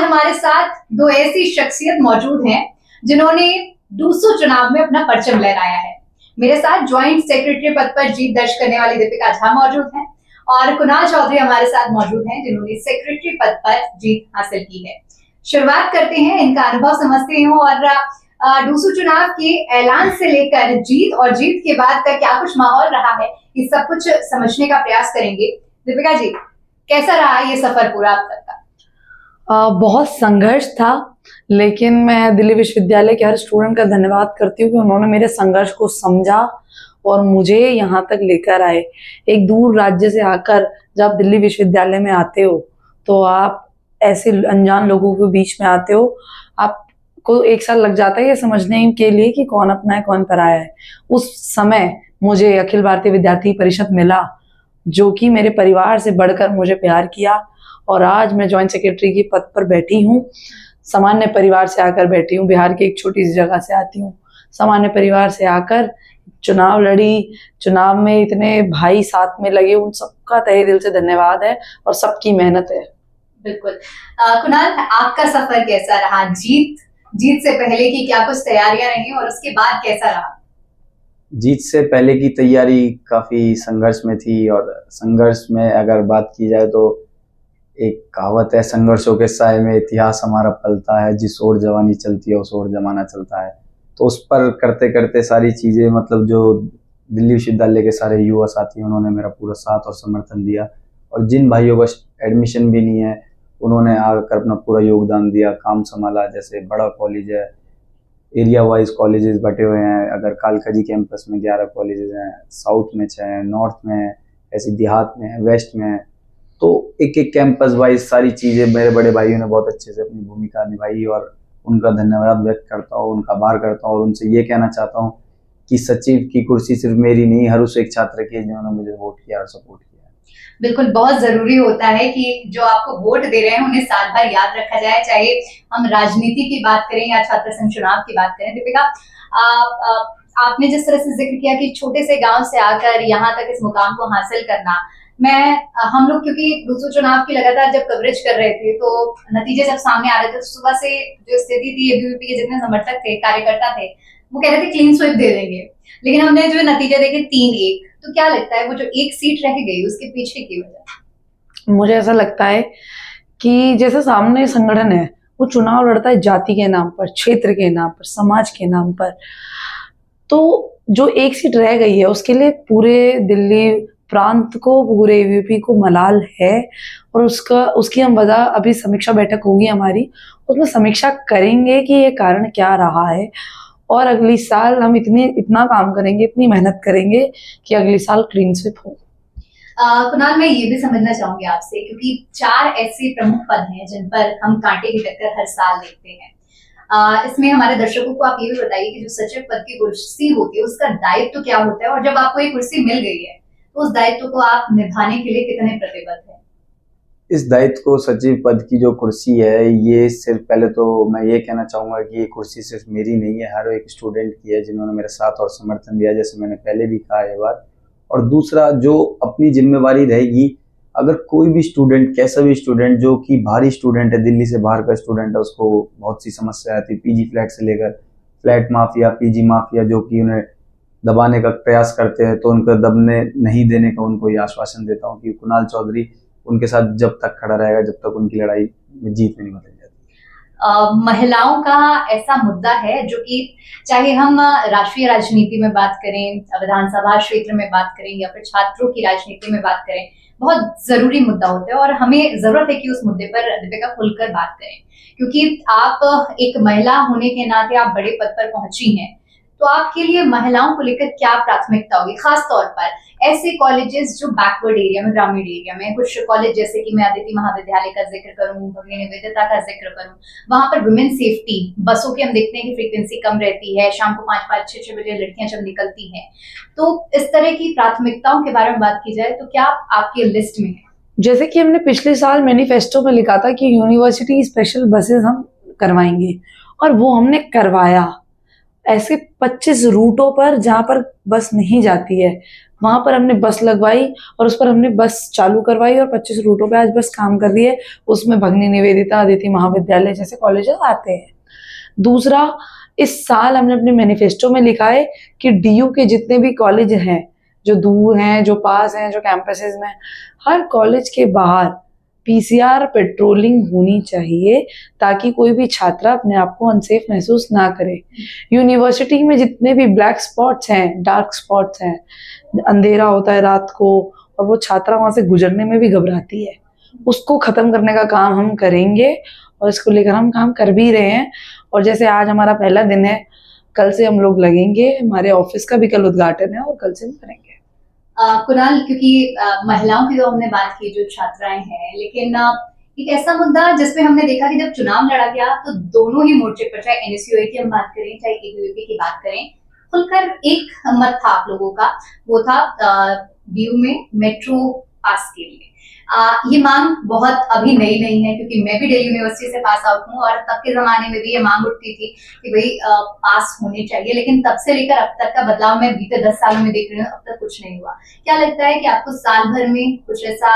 हमारे साथ दो ऐसी शख्सियत मौजूद हैं जिन्होंने डूसू चुनाव में अपना परचम लहराया है। मेरे साथ ज्वाइंट सेक्रेटरी पद पर जीत दर्ज करने वाली दीपिका झा मौजूद हैं और कुणाल चौधरी हमारे साथ मौजूद हैं जिन्होंने सेक्रेटरी पद पर जीत हासिल की है। शुरुआत करते हैं, इनका अनुभव समझते हैं और डूसू चुनाव के ऐलान से लेकर जीत और जीत के बाद का क्या कुछ माहौल रहा है, ये सब कुछ समझने का प्रयास करेंगे। दीपिका जी, कैसा रहा ये सफर पूरा अब तक का? बहुत संघर्ष था, लेकिन मैं दिल्ली विश्वविद्यालय के हर स्टूडेंट का धन्यवाद करती हूँ कि उन्होंने मेरे संघर्ष को समझा और मुझे यहाँ तक लेकर आए। एक दूर राज्य से आकर जब दिल्ली विश्वविद्यालय में आते हो तो आप ऐसे अनजान लोगों के बीच में आते हो, आपको एक साल लग जाता है ये समझने के लिए कि कौन अपना है कौन पराया है। उस समय मुझे अखिल भारतीय विद्यार्थी परिषद मिला जो कि मेरे परिवार से बढ़कर मुझे प्यार किया और आज मैं जॉइंट सेक्रेटरी के पद पर बैठी हूँ। सामान्य परिवार से आकर बैठी हूँ, बिहार की एक छोटी सी जगह से आती हूँ। सामान्य परिवार से आकर चुनाव लड़ी, चुनाव में इतने भाई साथ में लगे, उन सबका तहे दिल से धन्यवाद है और सबकी मेहनत है। बिल्कुल। कुणाल, आपका सफर कैसा रहा? जीत से पहले की क्या कुछ तैयारियां रही और उसके बाद कैसा रहा? जीत से पहले की तैयारी काफी संघर्ष में थी और संघर्ष में अगर बात की जाए तो एक कहावत है, संघर्षों के साए में इतिहास हमारा पलता है, जिस ओर जवानी चलती है उस ओर जमाना चलता है। तो उस पर करते करते सारी चीज़ें, मतलब जो दिल्ली विश्वविद्यालय के सारे युवा साथी उन्होंने मेरा पूरा साथ और समर्थन दिया और जिन भाइयों का एडमिशन भी नहीं है उन्होंने आकर अपना पूरा योगदान दिया, काम संभाला। जैसे बड़ा कॉलेज है, एरिया वाइज कॉलेजेस बटे हुए हैं। अगर कालकाजी कैंपस में 11 कॉलेजेस हैं, साउथ में 6 हैं, नॉर्थ में है, ऐसे देहात में है, वेस्ट में है। तो एक एक कैंपस वाइज सारी चीज़ें मेरे बड़े भाइयों ने बहुत अच्छे से अपनी भूमिका निभाई और उनका धन्यवाद व्यक्त करता हूँ, उनका आभार करता हूँ और उनसे ये कहना चाहता हूँ कि सचिव की कुर्सी सिर्फ मेरी नहीं, हर उस एक छात्र की जिन्होंने मुझे वोट किया और सपोर्ट किया। बिल्कुल, बहुत जरूरी होता है कि जो आपको वोट दे रहे हैं उन्हें साल भर याद रखा जाए, चाहे हम राजनीति की बात करें या छात्र संघ चुनाव की बात करें। दीपिका, आपने जिस तरह से जिक्र किया कि छोटे से गांव से आकर यहाँ तक इस मुकाम को हासिल करना, हम लोग क्योंकि डूसू चुनाव की लगातार जब कवरेज कर रहे थे तो नतीजे जब सामने आ रहे थे तो सुबह से जो स्थिति थी, एबीवीपी के जितने समर्थक थे, कार्यकर्ता थे, वो कह रहे थे क्लीन स्वीप दे देंगे, लेकिन हमने जो नतीजे देखे 3-1। तो क्या लगता है वो जो एक सीट रह गई उसके पीछे की वजह? मुझे ऐसा लगता है कि जैसे सामने संगठन है वो चुनाव लड़ता है जाति के नाम पर, क्षेत्र के नाम पर, समाज के नाम पर, तो जो एक सीट रह गई है उसके लिए पूरे दिल्ली प्रांत को, पूरे एबीवीपी को मलाल है और उसकी हम वजह अभी समीक्षा बैठक होगी हमारी, उसमें समीक्षा करेंगे कि ये कारण क्या रहा है और अगली साल हम इतना काम करेंगे, इतनी मेहनत करेंगे कि अगली साल क्लीन स्वीप हो। कुणाल, मैं ये भी समझना चाहूंगी आपसे, क्योंकि 4 ऐसे प्रमुख पद हैं जिन पर हम कांटे की टक्कर हर साल देखते हैं। इसमें हमारे दर्शकों को आप ये भी बताइए कि जो सचिव पद की कुर्सी होती है उसका दायित्व तो क्या होता है और जब आपको ये कुर्सी मिल गई है तो उस दायित्व को आप निभाने के लिए कितने प्रतिबद्ध हैं? इस दायित्व को, सचिव पद की जो कुर्सी है, ये सिर्फ, पहले तो मैं ये कहना चाहूँगा कि ये कुर्सी सिर्फ मेरी नहीं है, हर एक स्टूडेंट की है जिन्होंने मेरे साथ और समर्थन दिया, जैसे मैंने पहले भी कहा ये बात। और दूसरा, जो अपनी जिम्मेवारी रहेगी, अगर कोई भी स्टूडेंट, कैसा भी स्टूडेंट जो कि बाहरी स्टूडेंट है, दिल्ली से बाहर का स्टूडेंट है, उसको बहुत सी समस्या आती है, पीजी फ्लैट से लेकर फ्लैट माफिया, पीजी माफिया जो कि उन्हें दबाने का प्रयास करते हैं, तो उनको दबने नहीं देने का उनको ये आश्वासन देता हूँ कि कुणाल चौधरी उनके साथ जब तक खड़ा रहेगा जब तक उनकी लड़ाई में जीत नहीं बदल जाती। महिलाओं का ऐसा मुद्दा है जो कि चाहे हम राष्ट्रीय राजनीति में बात करें, विधानसभा क्षेत्र में बात करें या फिर छात्रों की राजनीति में बात करें, बहुत जरूरी मुद्दा होता है और हमें जरूरत है कि उस मुद्दे पर दीपिका खुलकर बात करें, क्योंकि आप एक महिला होने के नाते आप बड़े पद पर पहुंची हैं। तो आपके लिए महिलाओं को लेकर क्या प्राथमिकता होगी, खास तौर पर ऐसे कॉलेजेस जो बैकवर्ड एरिया में, ग्रामीण एरिया में, कुछ कॉलेज जैसे कि मैं अदिति महाविद्यालय का जिक्र करूं, भगिनी निवेदिता का जिक्र करूं, वहां पर वुमेन सेफ्टी, बसों की हम देखते हैं कि फ्रीक्वेंसी कम रहती है, शाम को 5-5, 6-6 बजे लड़कियां जब निकलती हैं, तो इस तरह की प्राथमिकताओं के बारे में बात की जाए तो क्या आपकी लिस्ट में है? जैसे कि हमने पिछले साल मैनिफेस्टो में लिखा था कि यूनिवर्सिटी स्पेशल बसेस हम करवाएंगे और वो हमने करवाया। ऐसे 25 रूटों पर जहाँ पर बस नहीं जाती है वहां पर हमने बस लगवाई और उस पर हमने बस चालू करवाई और 25 रूटों पे आज बस काम कर रही है। उसमें भगनी निवेदिता, अदिति महाविद्यालय जैसे कॉलेजेस आते हैं। दूसरा, इस साल हमने अपने मैनिफेस्टो में लिखा है कि डीयू के जितने भी कॉलेज हैं, जो दूर हैं, जो पास हैं, जो कैंपसेस में, हर कॉलेज के बाहर पीसीआर पेट्रोलिंग होनी चाहिए ताकि कोई भी छात्रा अपने आप को अनसेफ महसूस ना करे। यूनिवर्सिटी में जितने भी ब्लैक स्पॉट्स हैं, डार्क स्पॉट्स हैं, अंधेरा होता है रात को और वो छात्रा वहां से गुजरने में भी घबराती है, उसको खत्म करने का काम हम करेंगे और इसको लेकर हम काम कर भी रहे हैं। और जैसे आज हमारा पहला दिन है, कल से हम लोग लगेंगे, हमारे ऑफिस का भी कल उद्घाटन है और कल से हम करेंगे। कुणाल, क्योंकि महिलाओं की तो हमने बात की जो छात्राएं हैं, लेकिन एक ऐसा मुद्दा जिसमें हमने देखा कि जब चुनाव लड़ा गया तो दोनों ही मोर्चे पर, चाहे एनएसयूआई की हम बात करें चाहे एबीवीपी की बात करें, खुलकर एक मत था आप लोगों का, वो था डीयू में मेट्रो पास के लिए। ये मांग बहुत अभी नई नहीं है, क्योंकि मैं भी दिल्ली यूनिवर्सिटी से पास आउट हूँ और तब के जमाने में भी ये मांग उठती थी कि भाई पास होने चाहिए, लेकिन तब से लेकर अब तक का बदलाव मैं बीते 10 सालों में देख रही हूँ, अब तक कुछ नहीं हुआ। क्या लगता है कि आपको साल भर में कुछ ऐसा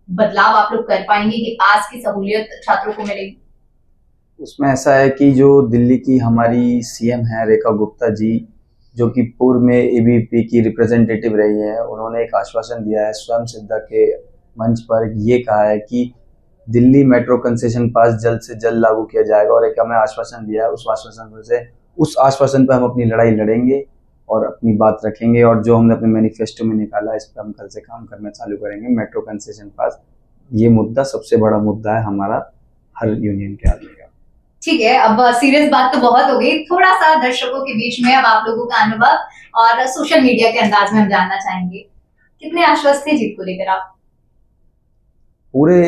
बदलाव आप लोग कर पाएंगे कि पास की सहूलियत छात्रों को मिलेगी? उसमें ऐसा है कि जो दिल्ली की हमारी सीएम है रेखा गुप्ता जी, जो कि पूर्व में एबीवीपी की रिप्रेजेंटेटिव रही है, उन्होंने एक आश्वासन दिया है स्वयं सिद्धा के मंच पर, ये कहा है कि दिल्ली मेट्रो कंसेशन पास जल्द से जल्द लागू किया जाएगा और एक हमें आश्वासन दिया है। उस आश्वासन पर हम अपनी लड़ाई लड़ेंगे और अपनी बात रखेंगे और जो हमने अपने मैनिफेस्टो में निकाला इस पर हम कल से काम करना चालू करेंगे। मेट्रो कंसेशन पास, ये मुद्दा सबसे बड़ा मुद्दा है हमारा, हर यूनियन के आदमी का। ठीक है, अब सीरियस बात तो बहुत हो गई, थोड़ा सा दर्शकों के बीच में अब आप लोगों का अनुभव और सोशल मीडिया के अंदाज में हम जानना चाहेंगे, कितने आश्वस्त थे जीत को लेकर आप? पूरे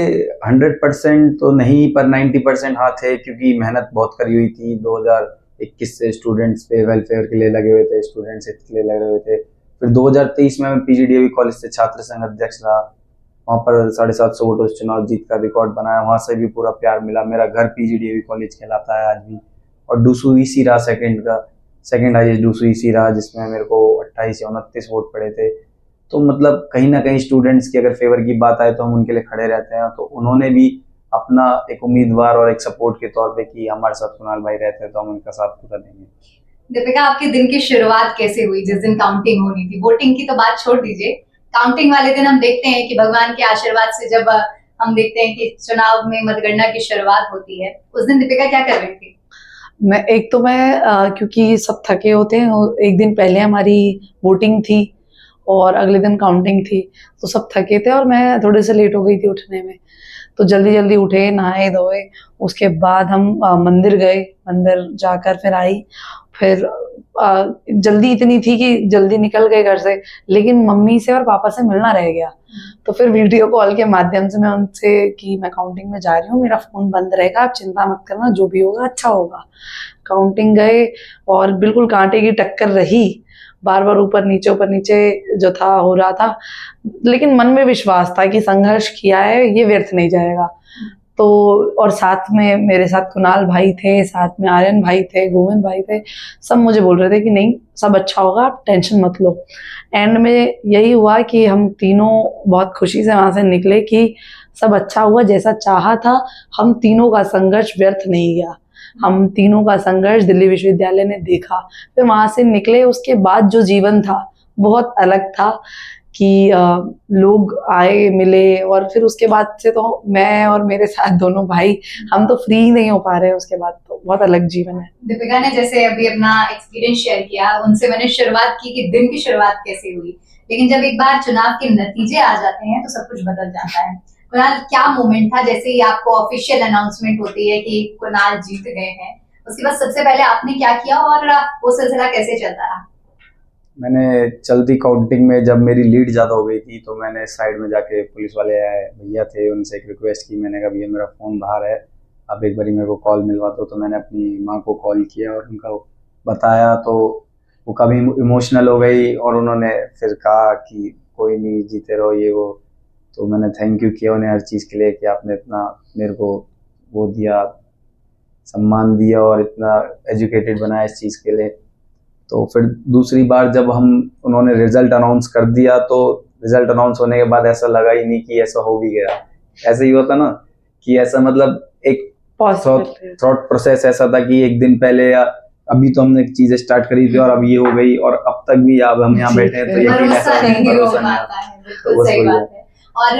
100% तो नहीं, पर 90% हाँ थे, क्योंकि मेहनत बहुत करी हुई थी। 2021 से स्टूडेंट्स पे वेलफेयर के लिए लगे हुए थे, स्टूडेंट्स हित के लिए लगे हुए थे। फिर 2023 में मैं पीजीडीएवी कॉलेज से छात्र संघ अध्यक्ष रहा, वहाँ पर 750 वोटों से चुनाव जीत का रिकॉर्ड बनाया, वहाँ से भी पूरा प्यार मिला। मेरा घर पीजीडीएवी कॉलेज कहलाता है आज भी। और डूसू ईसी रहा सेकंड हाईएस्ट डूसू ईसी रहा, जिसमें मेरे को 28 या 29 वोट पड़े थे। तो मतलब कहीं ना कहीं स्टूडेंट्स की अगर फेवर की बात आए तो हम उनके लिए खड़े रहते हैं। तो उन्होंने भी अपना एक उम्मीदवार और एक सपोर्ट के तौर पे कि हमारे साथ कुणाल भाई रहते हैं तो हम उनका साथ पूरा देंगे। दीपिका, आपके दिन की शुरुआत कैसे हुई जिस दिन काउंटिंग होनी थी? वोटिंग की तो बात छोड़ दीजिए, काउंटिंग वाले दिन हम देखते हैं कि भगवान के आशीर्वाद से जब हम देखते हैं कि चुनाव में मतगणना की शुरुआत होती है, उस दिन दीपिका क्या कर रही थी? मैं क्योंकि सब थके होते हैं, एक दिन पहले हमारी वोटिंग थी और अगले दिन काउंटिंग थी, तो सब थके थे और मैं थोड़े से लेट हो गई थी उठने में। तो जल्दी जल्दी उठे, नहाए धोए, उसके बाद हम मंदिर गए, मंदिर जाकर फिर आई। फिर जल्दी इतनी थी कि जल्दी निकल गए घर से, लेकिन मम्मी से और पापा से मिलना रह गया। तो फिर वीडियो कॉल के माध्यम से मैं उनसे कि मैं काउंटिंग में जा रही हूँ, मेरा फोन बंद रहेगा, आप चिंता मत करना, जो भी होगा अच्छा होगा। काउंटिंग गए और बिल्कुल कांटे की टक्कर रही, बार बार ऊपर नीचे जो था हो रहा था, लेकिन मन में विश्वास था कि संघर्ष किया है ये व्यर्थ नहीं जाएगा। तो और साथ में मेरे साथ कुणाल भाई थे, साथ में आर्यन भाई थे, गोविंद भाई थे, सब मुझे बोल रहे थे कि नहीं सब अच्छा होगा, आप टेंशन मत लो। एंड में यही हुआ कि हम तीनों बहुत खुशी से वहां से निकले कि सब अच्छा हुआ, जैसा चाहा था। हम तीनों का संघर्ष व्यर्थ नहीं गया, हम तीनों का संघर्ष दिल्ली विश्वविद्यालय ने देखा। फिर वहां से निकले, उसके बाद जो जीवन था बहुत अलग था कि लोग आए मिले, और फिर उसके बाद से तो मैं और मेरे साथ दोनों भाई हम तो फ्री ही नहीं हो पा रहे हैं, उसके बाद तो बहुत अलग जीवन है। दीपिका ने जैसे अभी अपना एक्सपीरियंस शेयर किया, उनसे मैंने शुरुआत की कि दिन की शुरुआत कैसे हुई, लेकिन जब एक बार चुनाव के नतीजे आ जाते हैं तो सब कुछ बदल जाता है। कुणाल, क्या मोमेंट था जैसे ही आपको ऑफिशियल अनाउंसमेंट होती है कि कुणाल जीत गए हैं, उसके बाद सबसे पहले आपने क्या किया और वो सिलसिला कैसे चलता रहा? मैंने चलती काउंटिंग में जब मेरी लीड ज़्यादा हो गई थी तो मैंने साइड में जाके, पुलिस वाले आए भैया थे, उनसे एक रिक्वेस्ट की। मैंने कहा भैया मेरा फ़ोन बाहर है, आप एक बारी मेरे को कॉल मिलवा दो। तो मैंने अपनी माँ को कॉल किया और उनका बताया, तो वो काफ़ी इमोशनल हो गई और उन्होंने फिर कहा कि कोई नहीं, जीते रहो ये वो। तो मैंने थैंक यू किया उन्हें हर चीज़ के लिए कि आपने इतना मेरे को वो दिया, सम्मान दिया और इतना एजुकेटेड बनाया इस चीज़ के लिए। तो फिर दूसरी बार जब उन्होंने रिजल्ट अनाउंस कर दिया, तो रिजल्ट अनाउंस होने के बाद ऐसा लगा ही नहीं कि ऐसा हो भी गया। ऐसे ही होता ना कि ऐसा मतलब एक थॉट प्रोसेस ऐसा था कि एक दिन पहले या अभी तो हमने चीजें स्टार्ट करी थी और अब ये हो गई, और अब तक भी अब हम यहाँ बैठे हैं तो यकीन ऐसा भरोसा नहीं आता है। बिल्कुल सही बात है। और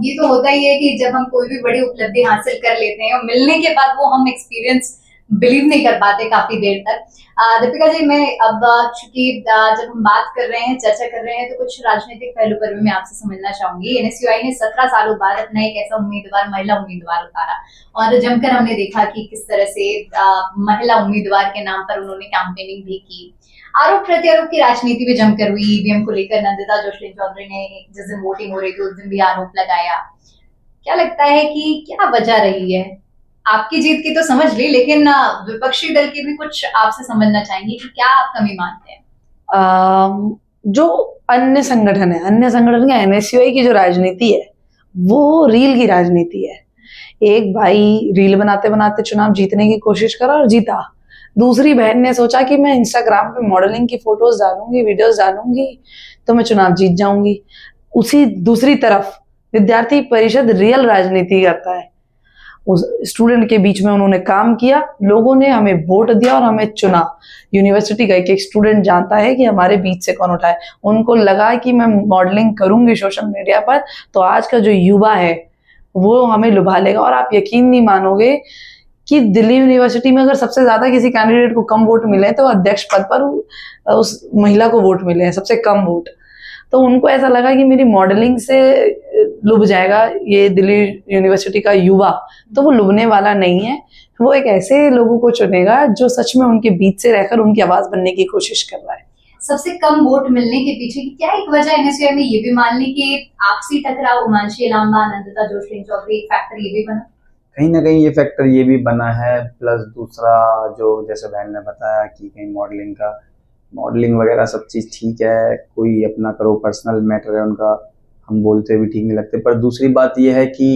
ये तो होता ही है कि जब हम कोई भी बड़ी उपलब्धि हासिल कर लेते हैं और मिलने के बाद वो हम एक्सपीरियंस बिलीव नहीं कर पाते काफी देर तक। दीपिका जी, मैं अब चूंकि जब हम बात कर रहे हैं, चर्चा कर रहे हैं, तो कुछ राजनीतिक पहलू पर भी मैं आपसे समझना चाहूंगी। एनएसयूआई ने 17 सालों बाद अपना एक ऐसा उम्मीदवार, महिला उम्मीदवार उतारा और जमकर हमने देखा कि किस तरह से महिला उम्मीदवार के नाम पर उन्होंने कैंपेनिंग भी की। आरोप प्रत्यारोप की राजनीति भी जमकर हुई। ईवीएम को लेकर नंदिता जोशी चौधरी ने जिस दिन वोटिंग हो रही थी उस दिन भी आरोप लगाया। क्या लगता है कि क्या वजह रही है? आपकी जीत की तो समझ ली, लेकिन विपक्षी दल की भी कुछ आपसे समझना चाहेंगे कि क्या आप कमी मानते हैं? जो अन्य संगठन की एनएसयूआई की जो राजनीति है वो रील की राजनीति है। एक भाई रील बनाते बनाते चुनाव जीतने की कोशिश करा और जीता। दूसरी बहन ने सोचा कि मैं इंस्टाग्राम पे मॉडलिंग की फोटोज डालूंगी, वीडियोस डालूंगी तो मैं चुनाव जीत जाऊंगी। उसी दूसरी तरफ विद्यार्थी परिषद रियल राजनीति करता है। उस स्टूडेंट के बीच में उन्होंने काम किया, लोगों ने हमें वोट दिया और हमें चुना। यूनिवर्सिटी का एक स्टूडेंट जानता है कि हमारे बीच से कौन उठा है। उनको लगा कि मैं मॉडलिंग करूंगी सोशल मीडिया पर तो आज का जो युवा है वो हमें लुभा लेगा। और आप यकीन नहीं मानोगे कि दिल्ली यूनिवर्सिटी में अगर सबसे ज्यादा किसी कैंडिडेट को कम वोट मिले तो अध्यक्ष पद पर उस महिला को वोट मिले हैं, सबसे कम वोट। तो उनको ऐसा लगा कि मेरी मॉडलिंग से लुभ जाएगा ये दिल्ली यूनिवर्सिटी का युवा, तो वो लुभने वाला नहीं है। वो एक ऐसे लोगों को चुनेगा जो सच में उनके बीच से रहकर उनकी आवाज बनने की कोशिश कर रहा है। सबसे कम वोट मिलने के पीछे की क्या एक वजह एनएसयूआई में ये भी मान ली कि आपसी टकराव, उमांशी लांबा, नंदिता जोशी चौधरी, एक फैक्टर ये भी बना? कहीं ना कहीं ये फैक्टर ये भी बना है। प्लस दूसरा जो जैसे बहन ने बताया कि कहीं मॉडलिंग वगैरह सब चीज़ ठीक है, कोई अपना करो, पर्सनल मैटर है उनका, हम बोलते भी ठीक नहीं लगते। पर दूसरी बात ये है कि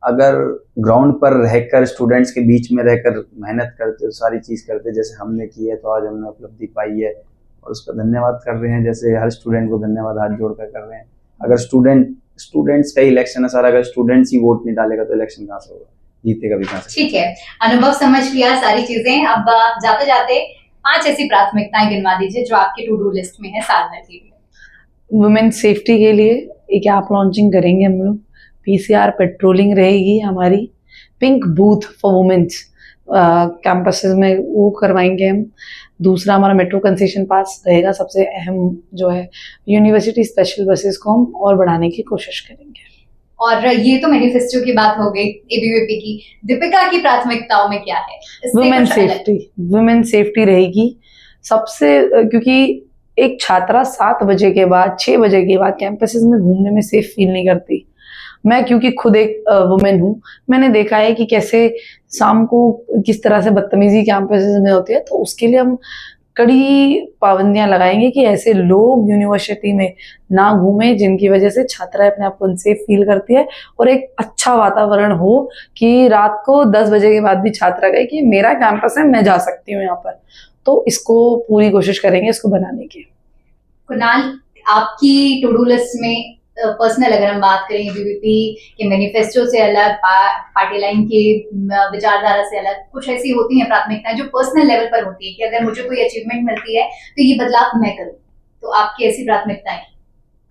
अगर ग्राउंड पर रहकर स्टूडेंट्स के बीच में रहकर मेहनत करते, सारी चीज़ करते जैसे हमने की है, तो आज हमने उपलब्धि पाई है और उसका धन्यवाद कर रहे हैं। जैसे हर स्टूडेंट को धन्यवाद हाथ जोड़कर कर रहे हैं। अगर स्टूडेंट्स का इलेक्शन है सारा, अगर स्टूडेंट्स ही वोट नहीं डालेगा तो इलेक्शन कहाँ से होगा, जीतेगा भी कहाँ से? ठीक है, अनुभव समझ लिया सारी चीजें। अब जाते जाते 5 ऐसी प्राथमिकताएं गिनवा दीजिए जो आपके टू डू लिस्ट में है साल भर के लिए। वुमेन सेफ्टी के लिए एक ऐप लॉन्चिंग करेंगे हम लोग। पीसीआर पेट्रोलिंग रहेगी हमारी। Pink booth for women's campuses में वो करवाएंगे हम। दूसरा हमारा मेट्रो कंसेशन पास रहेगा। सबसे अहम जो है यूनिवर्सिटी स्पेशल बसेस को हम और बढ़ाने की कोशिश करेंगे। और ये तो मैनिफेस्टो की बात हो गई एबीवीपी की। दीपिका की प्राथमिकताओं में क्या है? वुमेन सेफ्टी रहेगी सबसे, क्योंकि एक छात्रा 7 बजे के बाद 6 बजे के बाद कैंपसेस में घूमने में सेफ फील नहीं करती। मैं क्योंकि खुद एक वुमेन हूँ, मैंने देखा है कि कैसे शाम को किस तरह से बदतमीजी कैंपसेस में होती है। तो उसके लिए हम कड़ी पाबंदियां लगाएंगे कि ऐसे लोग यूनिवर्सिटी में ना घूमे जिनकी वजह से छात्राएं अपने आप को अनसेफ फील करती है। और एक अच्छा वातावरण हो कि रात को 10 बजे के बाद भी छात्रा कहे कि मेरा कैंपस है, मैं जा सकती हूँ यहाँ पर। तो इसको पूरी कोशिश करेंगे इसको बनाने की। कुणाल, आपकी टू डू लिस्ट में पर्सनल अगर हम बात करें एबीवीपी के मैनिफेस्टो से अलग, पार्टी लाइन की विचारधारा से अलग, कुछ ऐसी होती हैं प्राथमिकताएं जो पर्सनल लेवल पर होती है कि अगर मुझे कोई अचीवमेंट मिलती है तो ये बदलाव मैं करूं, तो आपकी ऐसी प्राथमिकताएं?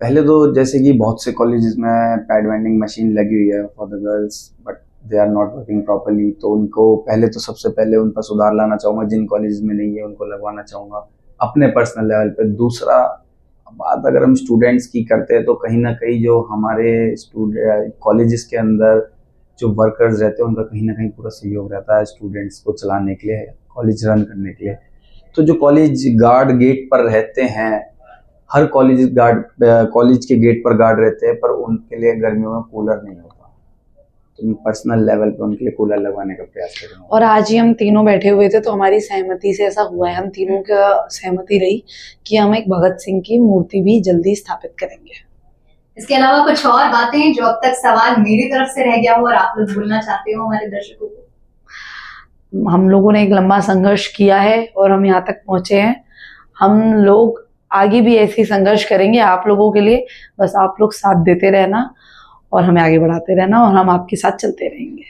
पहले तो जैसे कि बहुत से कॉलेजेस में पैड वेंडिंग मशीन लगी हुई है for the girls, but they are not working properly. तो उनको पहले तो सबसे पहले उन पर सुधार लाना चाहूँगा। जिन कॉलेजेस में नहीं है उनको लगवाना चाहूँगा अपने पर्सनल लेवल पे। दूसरा बात अगर हम स्टूडेंट्स की करते हैं तो कहीं ना कहीं जो हमारे कॉलेजेस के अंदर जो वर्कर्स रहते हैं उनका कहीं ना कहीं पूरा सहयोग रहता है स्टूडेंट्स को चलाने के लिए, कॉलेज रन करने के लिए। तो जो कॉलेज गार्ड गेट पर रहते हैं, हर कॉलेज के गेट पर गार्ड रहते हैं, पर उनके लिए गर्मियों में कूलर नहीं होता। तो पर्सनल लेवल पे उनके लिए कूलर लगवाने का प्रयास करेंगे। और आज ही हम तीनों बैठे हुए थे तो हमारी सहमति से ऐसा हुआ है, हम तीनों का सहमति रही कि हम एक भगत सिंह की मूर्ति भी जल्दी स्थापित करेंगे। इसके अलावा कुछ और बातें जो अब तक सवाल मेरी तरफ से रह गया हो और आप लोग बोलना चाहते हो हमारे दर्शकों को? हम लोगों ने एक लंबा संघर्ष किया है और हम यहाँ तक पहुंचे हैं। हम लोग आगे भी ऐसे ही संघर्ष करेंगे आप लोगों के लिए। बस आप लोग साथ देते रहना और हमें आगे बढ़ाते रहना और हम आपके साथ चलते रहेंगे।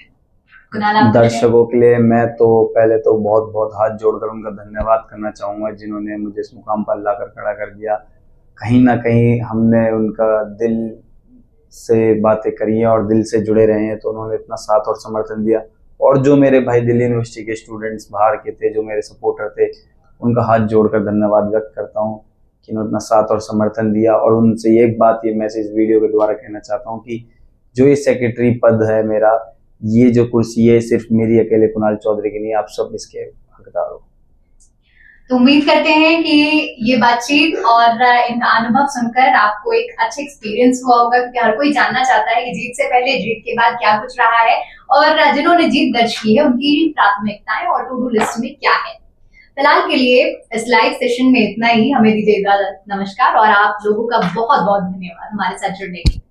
कुणाल, आप दर्शकों के लिए मैं तो पहले तो बहुत बहुत हाथ जोड़कर उनका धन्यवाद करना चाहूँगा, जिन्होंने मुझे इस मुकाम पर लाकर खड़ा कर दिया। कहीं ना कहीं हमने उनका दिल से बातें करी हैं और दिल से जुड़े रहे हैं, तो उन्होंने इतना साथ और समर्थन दिया। और जो मेरे भाई दिल्ली यूनिवर्सिटी के स्टूडेंट्स बाहर के थे, जो मेरे सपोर्टर थे, उनका हाथ जोड़कर धन्यवाद व्यक्त करता हूँ कि उन्होंने इतना साथ और समर्थन दिया। और उनसे एक बात ये मैसेज वीडियो के द्वारा कहना चाहता हूँ कि जो ये सेक्रेटरी पद है मेरा, ये जो कुर्सी है सिर्फ मेरी अकेले कुणाल चौधरी की नहीं, आप सब इसके हकदार हो। तो उम्मीद करते हैं कि ये बातचीत और इनका अनुभव सुनकर आपको एक अच्छा एक्सपीरियंस हुआ होगा, क्योंकि हर कोई जानना चाहता है कि जीत से पहले, जीत के बाद क्या कुछ रहा है और जिन्होंने जीत दर्ज की है उनकी प्राथमिकताएं और टू डू लिस्ट में क्या है। फिलहाल के लिए इस लाइव सेशन में इतना ही। हमें दीजिए इजाजत। नमस्कार और आप लोगों का बहुत बहुत धन्यवाद हमारे साथ जुड़ने के लिए।